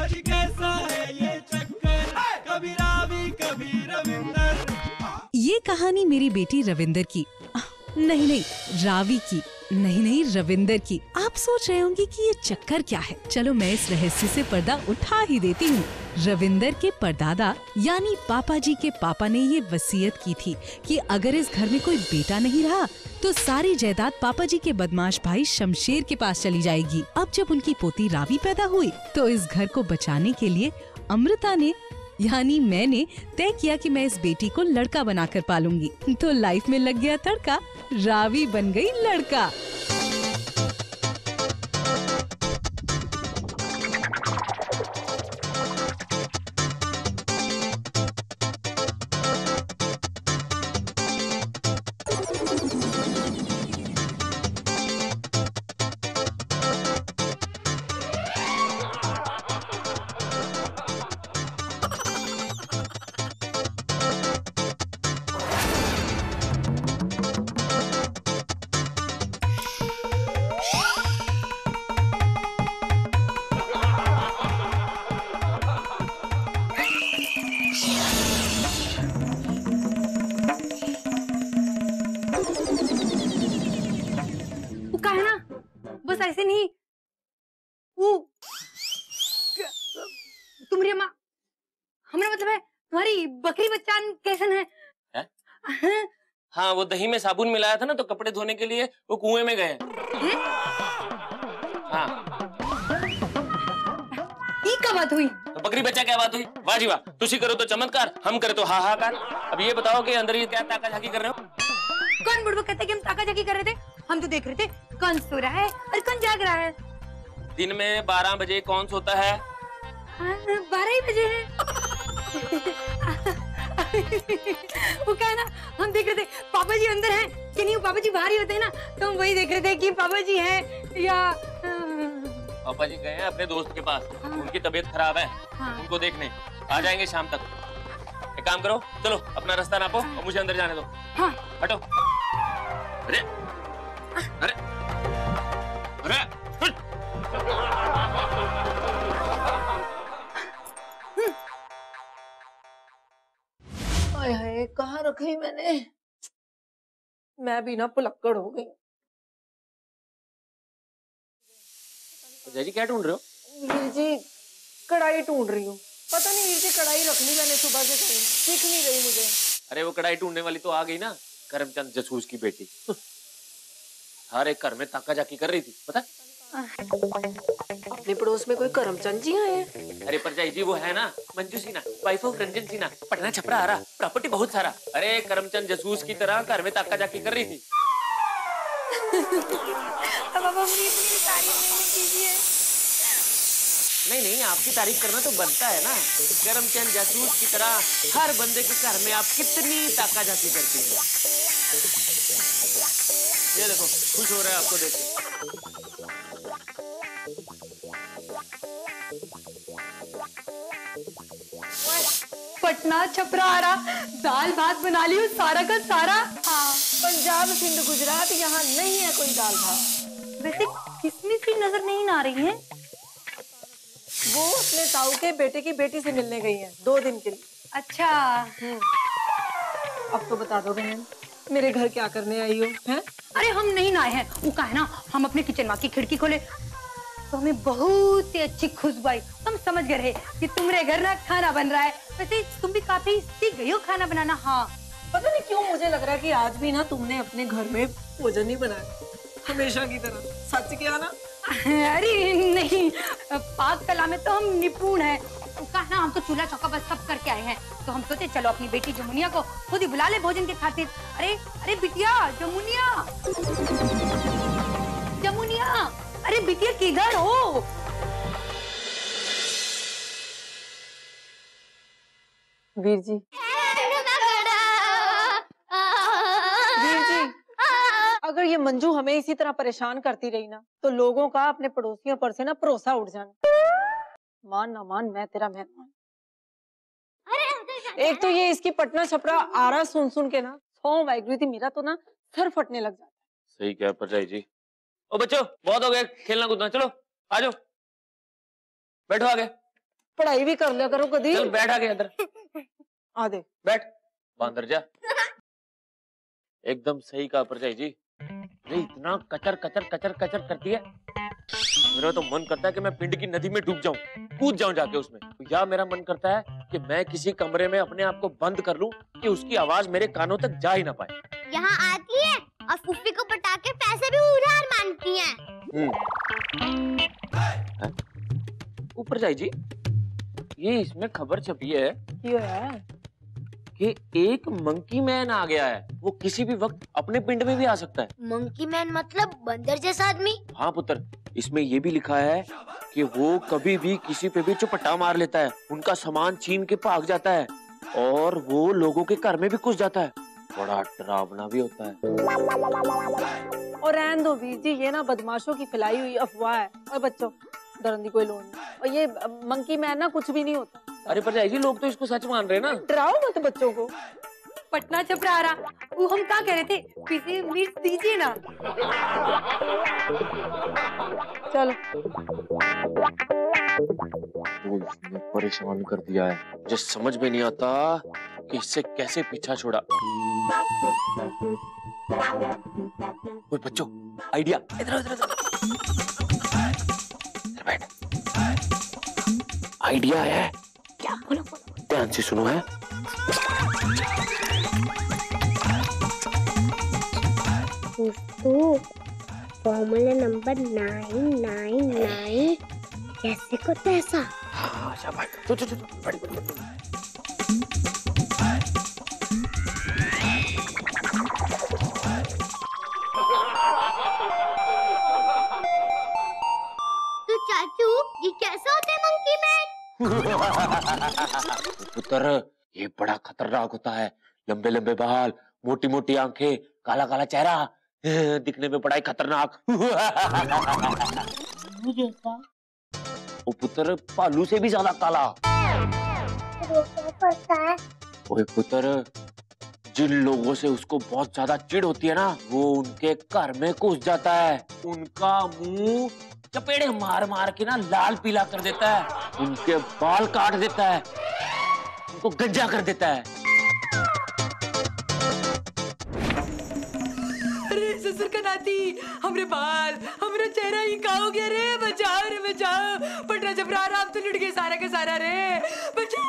आज कैसा है ये चक्कर, कभी रावी कभी रविंदर। ये कहानी मेरी बेटी रविंदर की, नहीं रावी की, नहीं रविंदर की। आप सोच रहे होंगे कि ये चक्कर क्या है। चलो मैं इस रहस्य से पर्दा उठा ही देती हूँ। रविंदर के परदादा यानी पापा जी के पापा ने ये वसीयत की थी कि अगर इस घर में कोई बेटा नहीं रहा तो सारी जायदाद पापा जी के बदमाश भाई शमशेर के पास चली जाएगी। अब जब उनकी पोती रावी पैदा हुई तो इस घर को बचाने के लिए अमृता ने यानी मैंने तय किया कि मैं इस बेटी को लड़का बनाकर पालूंगी। तो लाइफ में लग गया तड़का, रावी बन गई लड़का। ऐसे नहीं, वो तुम्हारी अम्मा, हमारा मतलब है तुम्हारी बकरी बच्चान कैसन है? हाँ, वो दही में साबुन मिलाया था ना तो कपड़े धोने के लिए वो कुएं में गए। हाँ। ये क्या बात हुई? तो बकरी बच्चा क्या बात हुई? वाह जी वाह, तुसी करो तो चमत्कार, हम करे तो हाहाकार। अब ये बताओ कि अंदर ये क्या ताका झाकी कर रहे हो? कौन बुढ़वा कहते कि हम ताका झाकी कर रहे थे? हम तो देख रहे थे कौन सो रहा है और कौन जाग रहा है। दिन में 12 बजे कौन सोता है? 12 ही बजे है। वो क्या है ना, हम देख रहे थे पापा जी अंदर हैं कि नहीं। पापा जी बाहर ही होते हैं ना, तो हम वही देख रहे थे कि पापा जी हैं या पापा जी गए हैं अपने दोस्त के पास। उनकी तबीयत खराब है। उनको देखने आ जाएंगे शाम तक। एक काम करो, चलो अपना रास्ता नापो और मुझे अंदर जाने दो। हाँ। हटो। अरे अरे अरे हाय, कहाँ रखी मैंने? मैं भी ना पुलक्कड़ हो गई। जय जी क्या ढूंढ रहे हो? वीर जी कढ़ाई ढूंढ रही हूँ। पता नहीं वीर जी, कढ़ाई रख ली मैंने सुबह से कहीं, दिख नहीं रही मुझे। अरे वो कढ़ाई ढूंढने वाली तो आ गई ना, करमचंद जसूस की बेटी। हर एक घर में ताका जाकी कर रही थी, पता? अपने पड़ोस में कोई करमचंद जी आए हैं? अरे परजाई जी वो है ना, मंजू सिन्हा, वाइफ ऑफ रंजन सिन्हा, पटना छपरा आ रहा, प्रॉपर्टी बहुत सारा। अरे करमचंद जसूस की तरह घर में ताका जाकी कर रही थी। अब आप अपनी तारीफ नहीं कीजिए। नहीं, आपकी तारीफ करना तो बनता है ना। करमचंद जासूस की तरह हर बंदे के घर में आप कितनी ताका जाकी करती हैं। ये देखो, खुश हो रहा है आपको देख के। पटना छपरा आ रहा, दाल भात बना लियो सारा का सारा। हाँ। पंजाब सिंध गुजरात यहाँ नहीं है कोई दाल भात। वैसे किसमें सी नजर नहीं आ रही है? वो अपने ताऊ के बेटे की बेटी से मिलने गई है 2 दिन के लिए। अच्छा। अब तो बता दो बहन, मेरे घर क्या करने आई हो? हैं? अरे हम नहीं ना आए हैं, वो कहा है ना, हम अपने किचन की खिड़की खोले तो हमें बहुत ही अच्छी खुशबू आई। हम समझ गए रहे कि तुम्हारे घर ना खाना बन रहा है। वैसे तुम भी काफी सीख गई हो खाना बनाना। हाँ, पता नहीं क्यों मुझे लग रहा है कि आज भी ना तुमने अपने घर में भोजन ही बनाया, हमेशा की तरह। सच क्या ना? अरे नहीं, पाक कला में तो हम निपुण हैं। कहा ना, हम तो चूल्हा चौका बस सब करके आए हैं, तो हम सोचे चलो अपनी बेटी जमुनिया को खुद ही बुला ले भोजन के खातिर। अरे बिटिया जमुनिया, जमुनिया, अरे बिटिया किधर हो? वीर जी, वीर जी, अगर ये मंजू हमें इसी तरह परेशान करती रही ना तो लोगों का अपने पड़ोसियों पर से ना भरोसा उठ जाना। मान ना मान, मैं तेरा मेहमान। एक तो ये इसकी पटना छपरा आरा सुन सुन के ना सौ वाहिगुरु थी, मेरा तो ना सर फटने लग जाता है। सही क्या परजाई जी। ओ बच्चों, बहुत हो गया खेलना कूदना, चलो आ जाओ, बैठो आगे। पढ़ाई भी कर लिया करो कभी। चल बैठ आगे अंदर, आ दे बैठ बांदर जा। एकदम सही कहा परजाई जी, ये इतना कचर कचर कचर कचर करती है, मेरा तो मन करता है कि मैं पिंड की नदी में डूब जाऊं, कूद जाऊं जाके उसमें। या मेरा मन करता है कि मैं किसी कमरे में अपने आप को बंद कर लूं कि उसकी आवाज मेरे कानों तक जा ही ना पाए। यहाँ आती है और फुफ्फी को पटा के पैसे भी उधार मांगती हैं। ऊपर जाई जी, ये इसमें खबर छपी है क्यों है कि एक मंकी मैन आ गया है, वो किसी भी वक्त अपने पिंड में भी आ सकता है। मंकी मैन मतलब बंदर जैसा आदमी? हाँ पुत्र, इसमें ये भी लिखा है कि वो कभी भी किसी पे भी चपटा मार लेता है, उनका सामान छीन के भाग जाता है और वो लोगों के घर में भी घुस जाता है। बड़ा डरावना भी होता है। और रहने दो वीर जी, ये ना बदमाशों की फैलाई हुई अफवाह है। और बच्चों, डरने की कोई लोड़ नहीं। और ये मंकी मैन ना कुछ भी नहीं होता। अरे पर जी, लोग तो इसको सच मान रहे हैं ना। डराओ मत बच्चों को। पटना छपरारा, वो हम क्या कह रहे थे, पीछे मिर्च दीजिए ना। चलो तो इसने परेशान कर दिया है, मुझे समझ में नहीं आता कि इससे कैसे पीछा छोड़ा। ओए बच्चों, आइडिया, इधर इधर बैठ। आइडिया है क्या? बोलो बोलो, ध्यान से सुनो है। फॉर्मूला नंबर 999 कैसे को तैसा। हाँ शाबाश, चल चल चल, बड़ी बड़ी बड़ी। तो चाचू, ये कैसा होता है मंकी मैन? पुत्र, ये बड़ा खतरनाक होता है। लंबे लंबे बाल, मोटी मोटी आंखें, काला काला चेहरा, दिखने में बड़ा ही खतरनाक। ओ पुत्र, भालू से भी ज्यादा काला। वो क्या करता है? ओए पुत्र, जिन लोगों से उसको बहुत ज्यादा चिढ़ होती है ना, वो उनके घर में घुस जाता है, उनका मुंह चपेड़े मार मार के ना लाल पीला कर देता है, उनके बाल काट देता है, उनको गंजा कर देता है। अरे ससुर का नाती, हमरे बाल, हमरा चेहरा ही का हो गया रे, बचाओ रे बचाओ। पटना छपरारा, अब तो लुट गए सारा का सारा रे, बचाओ।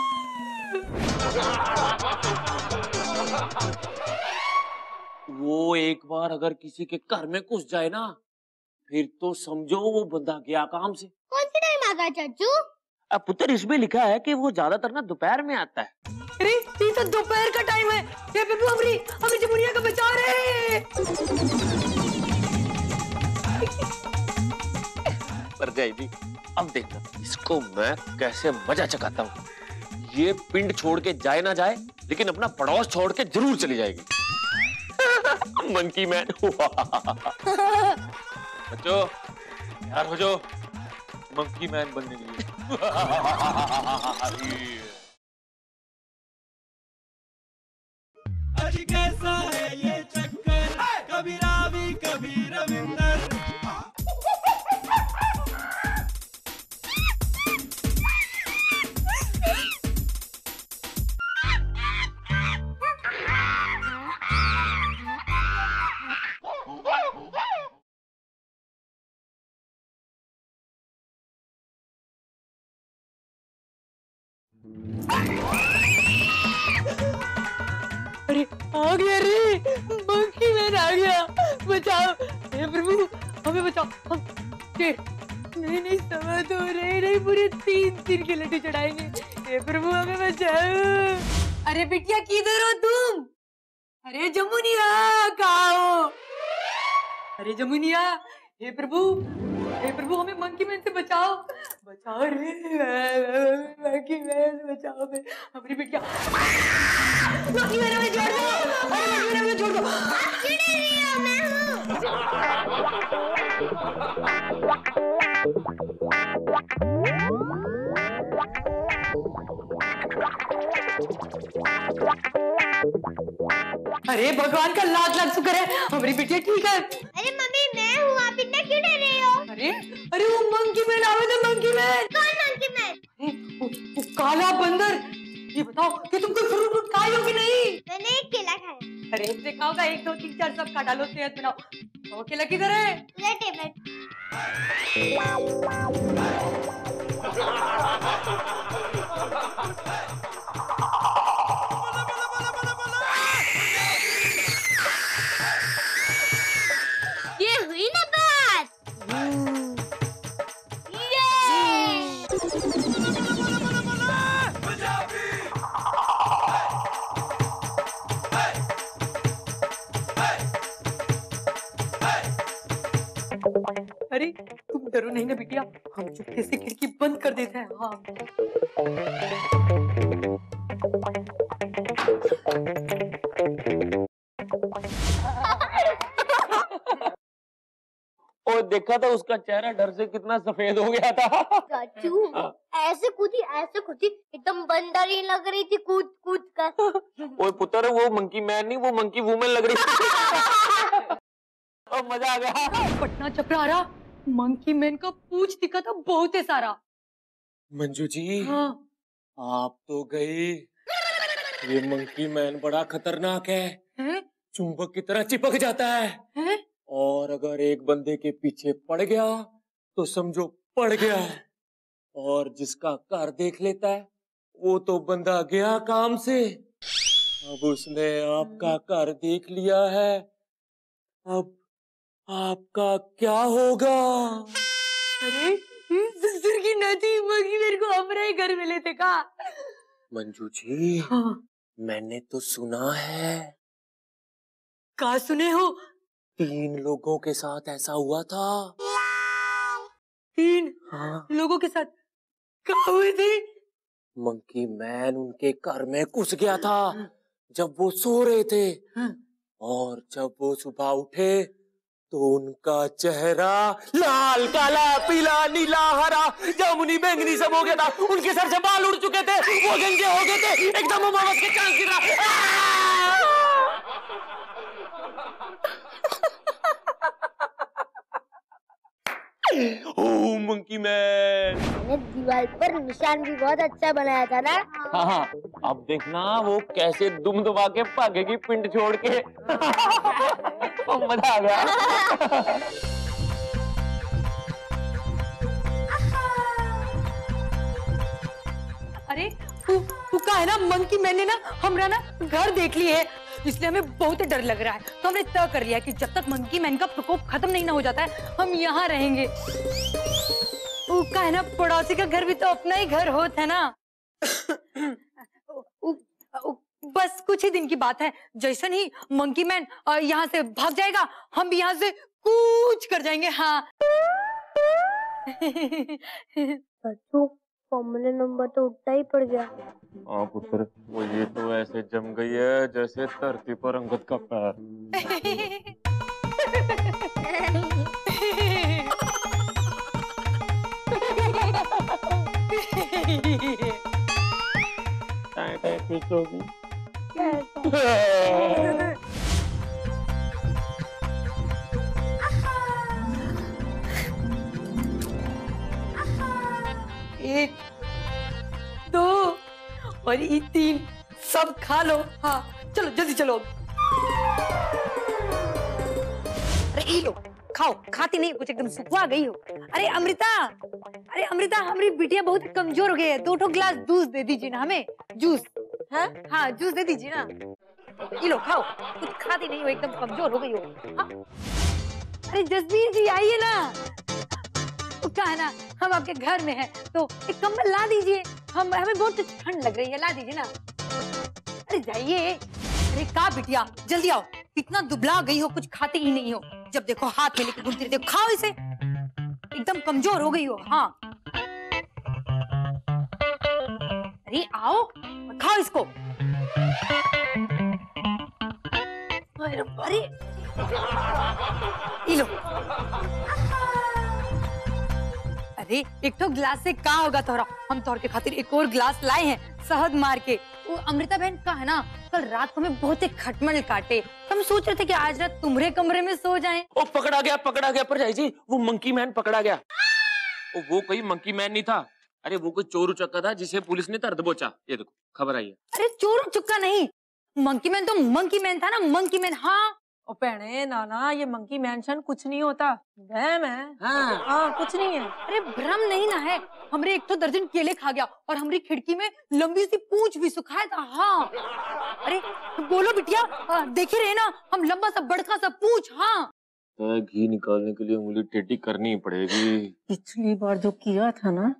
वो एक बार अगर किसी के घर में घुस जाए ना, फिर तो समझो वो बंदा गया काम से। कौन सी टाइम आ गया चाचू? अब पुत्र, इसमें लिखा है कि वो ज्यादातर ना दोपहर में आता है। अरे ये तो दोपहर का टाइम है। ये प्रभु, हमें जमुनिया का बचाओ रे। पर जाएगी, अब देखना इसको मैं कैसे मजा चखाता हूँ। ये पिंड छोड़ के जाए ना जाए, लेकिन अपना पड़ोस छोड़ के जरूर चली जाएगी। Monkey man. बच्चों, तैयार हो जाओ मंकी मैन बनने के लिए। अजी कैसा है ये चक्कर, कभी रावी कभी रविंदर। अरे आ गया रे, मंकी मैन आ गया, बचाओ हे प्रभु, हमें बचाओ। हम नहीं समझ तो रहे नहीं, पूरे 3 के लड्डू चढ़ाएंगे। हे प्रभु हमें बचाओ। अरे बिटिया किधर हो तुम? अरे जमुनिया कहाँ हो? अरे जमुनिया, हे प्रभु हमें मंकी मैन से बचाओ, बचाओ रे मंकी मैन, बचाओ बे हमारी बिटिया। मंकी मैन हमें छोड़ दो, मंकी मैन हमें छोड़ दो। आप चिढ़ रही हो, मैं हूँ। अरे भगवान का लाख लाख शुक्र है, हमारी बिटिया ठीक है। अरे मम्मी, मैं हूँ, आप इतना क्यों डर रही हो? अरे वो मंकी मैन आवे तो मंकी मैन। कौन मंकी मैन? अरे काला बंदर, ये बताओ कि तुम कोई फ्रूट व्रूट खाई हो कि नहीं? मैंने एक केला खाया। अरे एक से खाओगा, 1 2 3 4 सब खा डालो, सेहत बनाओ। तो केला किधर है? प्लेट है प्लेट। ये हुई ना बात। अरे तुम डरो नहीं ना बिटिया, हम चुपके से खिड़की बंद कर देते हैं। हाँ और देखा था उसका चेहरा डर से कितना सफेद हो गया था। चाचू ऐसे कूदी एकदम बंदर ही लग रही थी कूद कूद कर। ओए पुत्र, वो मंकी मैन नहीं, वो मंकी वुमेन लग रही थी। और मजा आ गया। पटना चपरारा मंकी मैन का पूछ दिखा था बहुत है सारा। मंजू जी, हाँ आप तो गई। ये मंकी मैन बड़ा खतरनाक है, हैं? चुंबक की तरह चिपक जाता है। हैं? और अगर एक बंदे के पीछे पड़ गया तो समझो पड़ गया, और जिसका घर देख लेता है वो तो बंदा गया काम से। अब उसने आपका घर देख लिया है, अब आपका क्या होगा? अरे ससुर की नाती मंकी मेरे को हमारे ही घर में लेते का। मंजू जी, हाँ मैंने तो सुना है का सुने हो? 3 लोगों के साथ ऐसा हुआ था। 3 हाँ, लोगों के साथ कहाँ हुए थे? मंकी मैन उनके घर में घुस गया था जब वो सो रहे थे। हाँ। और जब वो सुबह उठे तो उनका चेहरा लाल काला पीला नीला हरा जामुनी बैंगनी सब हो गया था। उनके सर से बाल उड़ चुके थे, वो गंजे हो गए थे, एकदम मोहम्मद के चांद की तरह। ओ मंकी मैन। मैंने दीवार पर निशान भी बहुत अच्छा बनाया था ना। हाँ, अब देखना वो कैसे दुम दबा के भागेगी पिंड छोड़ के। मजा आ गया। अरे का है ना मंकी मैंने ना हमरा ना घर देख ली है, इसलिए हमें बहुत डर लग रहा है। तो हमने तय कर लिया कि जब तक मंकी मैन का प्रकोप खत्म नहीं ना हो जाता है हम यहाँ रहेंगे। का है ना पड़ोसी का घर भी तो अपना ही घर होता है ना। बस कुछ ही दिन की बात है, जैसन ही मंकी मैन यहाँ से भाग जाएगा हम भी यहाँ से कूच कर जाएंगे। हाँ फॉर्मूले नंबर तो उठता ही पड़ गया। हाँ पुत्र, वो ये तो ऐसे जम गई है जैसे धरती पर अंगद का पैर। खुश होगी। एक 2 और ये 3 सब खा लो। हाँ चलो जल्दी चलो। अरे ये लो खाओ, खाती नहीं कुछ, एकदम सुखवा गई हो। अरे अमृता हमारी बिटिया बहुत कमजोर हो गई है, 2 गिलास दूध दे दीजिए ना हमें, जूस। हाँ जूस दे दीजिए ना। ये लो खाओ, कुछ खाती नहीं हो, एकदम कमजोर हो गई हो। हाँ। अरे जसबीर जी आइए ना, क्या है ना हम आपके घर में हैं तो एक कंबल ला दीजिए, हमें बहुत ठंड लग रही है, ला दीजिए ना। अरे जाइए। अरे का बिटिया जल्दी आओ, इतना दुबला गई हो, कुछ खाती ही नहीं हो, जब देखो हाथ में लेके घूमती रहती हो। खाओ इसे, एकदम कमजोर हो गई हो। हाँ अरे आओ खाओ इसको। अरे ये लो। अरे एक तो गिलास से का होगा तोरा, हम तोर के खातिर एक और गिलास लाए हैं शहद मार के। वो अमृता बहन का है ना कल रात को हमें बहुत खटमल काटे, तो हम सोच रहे थे कि आज रात तुम्हारे कमरे में सो जाएं। ओ पकड़ा गया भरजाई जी, वो मंकी मैन पकड़ा गया। वो कोई मंकी मैन नहीं था, अरे वो कोई चोर उचक्का था जिसे पुलिस ने धर दबोचा। ये देखो खबर आई है। अरे चोर चुक्का नहीं, मंकी मैन तो मंकी मैन था ना, मंकी मैन। हाँ ओ भैने नाना, ये मंकी मैंशन कुछ नहीं होता, वहम है। हाँ। हाँ कुछ नहीं है। अरे भ्रम नहीं ना है, हमरे एक तो दर्जन केले खा गया और हमारी खिड़की में लंबी सी पूंछ भी सुखाया था। हाँ अरे बोलो बिटिया, देख ही रहे ना हम, लंबा सा बड़का सा पूंछ। हाँ घी निकालने के लिए उंगली टेढ़ी करनी पड़ेगी। पिछली बार जो किया था ना,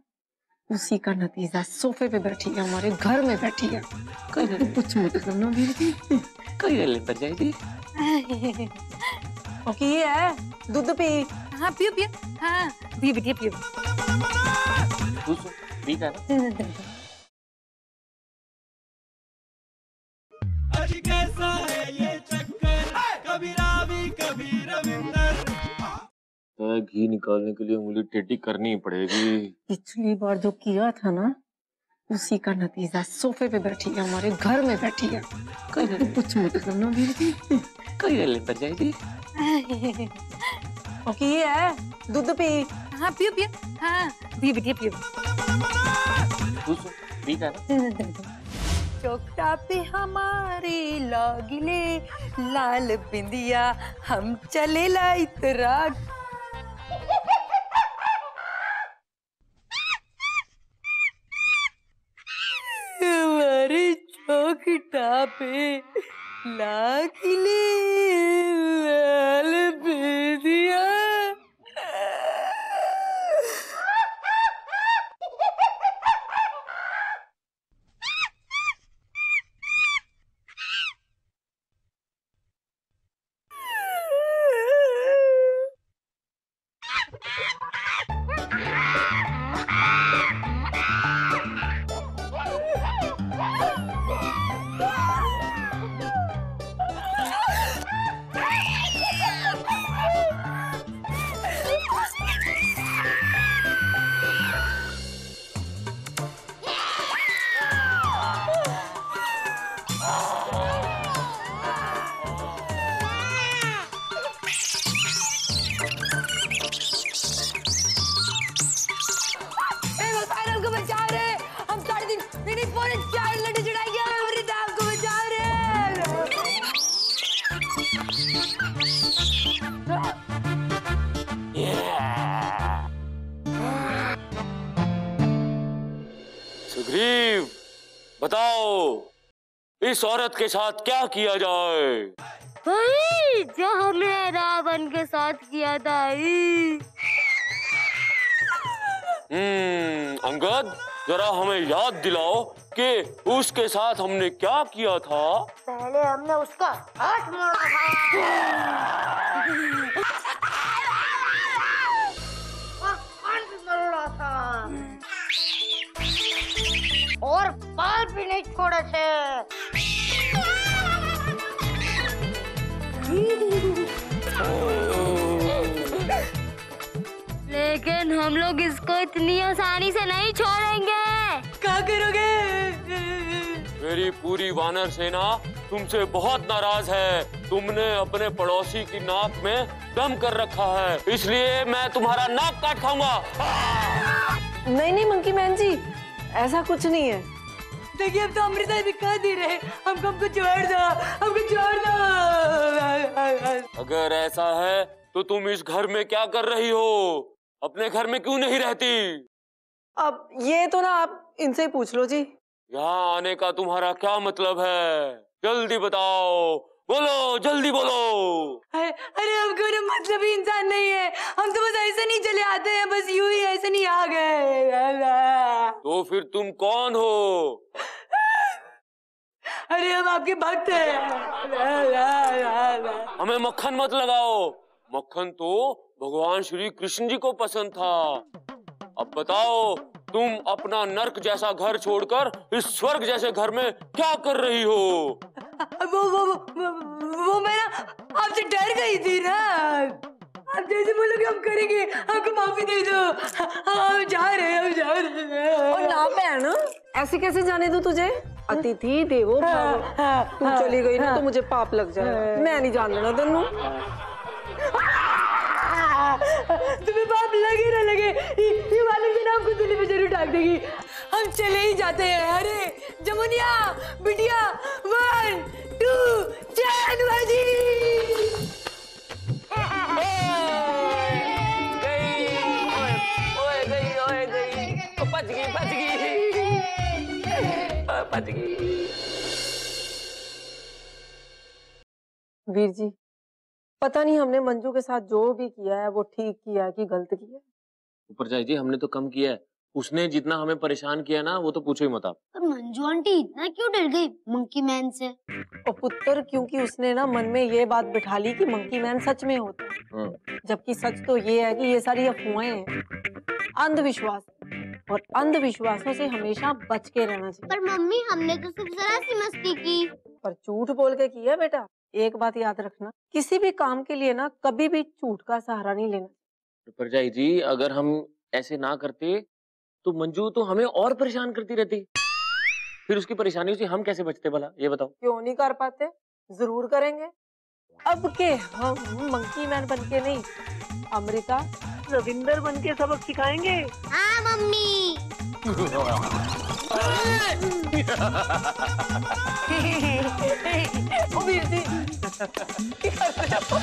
उसी का नतीजा सोफे पे बैठी है, हमारे घर में बैठी है। कुछ मत करना वीर जी, कहीं लेकर जाएगी। ओके ये है दूध पी। हाँ पियो पियो, हाँ पियो बिटिया पियो। ठीक है ना। आज कैसा है ये चक्कर, कभी रावी कभी रविंदर। घी निकालने के लिए उंगली टेढ़ी करनी पड़ेगी। पिछली बार जो किया था ना, उसी का नतीजा सोफे पे बैठी है, हमारे घर में बैठी है। कुछ मत करना वीर जी, कहीं लेकर जाएगी। ओके ये है दूध पी। हाँ पियो पियो, हाँ पियो बिटिया पियो। ठीक है ना। चौकटा पे हमारे लागिले लाल बिंदिया, हम चले ला इतरा। हमारे चौकटा पे लागिले लाल बिंदिया। सुग्रीव बताओ, इस औरत के साथ क्या किया जाए? वही जो हमने रावण के साथ किया था। अंगद जरा हमें याद दिलाओ कि उसके साथ हमने क्या किया था। पहले हमने उसका हाथ मोड़ा था और बाल भी नहीं छोड़े थे। लेकिन हम लोग इसको इतनी आसानी से नहीं छोड़ेंगे। क्या करोगे? मेरी पूरी वानर सेना तुमसे बहुत नाराज है। तुमने अपने पड़ोसी की नाक में दम कर रखा है, इसलिए मैं तुम्हारा नाक काट खाऊंगा। नहीं नहीं मंकी मैन जी, ऐसा कुछ नहीं है। देखिए अब तो अमृता दिखा दे रहे, हमको छोड़ दो, हमको छोड़ दो। अगर ऐसा है तो तुम इस घर में क्या कर रही हो? अपने घर में क्यों नहीं रहती? अब ये तो ना आप इनसे ही पूछ लो जी। यहाँ आने का तुम्हारा क्या मतलब है? जल्दी बताओ, बोलो जल्दी बोलो। अरे हमको ना मतलब ही इंसान नहीं है, हम तो बस ऐसे नहीं चले आते हैं, बस यूं ही ऐसे नहीं आ गए। तो फिर तुम कौन हो? अरे हम आपके भक्त हैं। हमें मक्खन मत लगाओ, मक्खन तो भगवान श्री कृष्ण जी को पसंद था। अब बताओ, तुम अपना नर्क जैसा घर छोड़कर इस स्वर्ग जैसे घर में क्या कर रही हो? वो मैं ना आपसे डर गई थी ना। आप जैसे बोलोगे हम करेंगे, हमको माफी दे दो। हम जा रहे हैं, हम जा रहे हैं। और ना बहन, ऐसे कैसे जाने दूं तुझे? अतिथि देवो भव। तू चली गई ना तो मुझे पाप लग जाए, मैं नहीं जान देना तेनू। तुम्हें पाप लग लगे ना लगे, ये मालिक भी ना हमको दिल्ली में जरूर टांग देगी। हम चले ही जाते हैं। अरे जमुनिया बिटिया, 1 2 चैन बाजी। वीर जी, पता नहीं हमने मंजू के साथ जो भी किया है वो ठीक किया है कि गलत किया है। ऊपर जी हमने तो कम किया है, उसने जितना हमें परेशान किया ना वो तो पूछो ही मत आप। पर मंजू आंटी इतना क्यों डर गई मंकी मैन से? और पुत्र, क्योंकि उसने ना मन में ये बात बिठा ली कि मंकी मैन सच में होता है, जबकि सच तो ये है कि ये सारी अफवाहें हैं, अंधविश्वास, और अंधविश्वासों से हमेशा बच के रहना चाहिए। पर मम्मी हमने तो सिर्फ जरा सी मस्ती की। पर झूठ बोल के किया बेटा। एक बात याद रखना, किसी भी काम के लिए ना कभी भी झूठ का सहारा नहीं लेना। परजाई जी अगर हम ऐसे ना करते तो मंजू तो हमें और परेशान करती रहती, फिर उसकी परेशानियों से हम कैसे बचते भला, ये बताओ। क्यों नहीं कर पाते? जरूर करेंगे। अब के हम मंकी मैन बन के नहीं, अमृता रविंदर बन के सबक सिखाएंगे। हाँ मम्मी। ओ वीर जी, क्या कर रहे हो?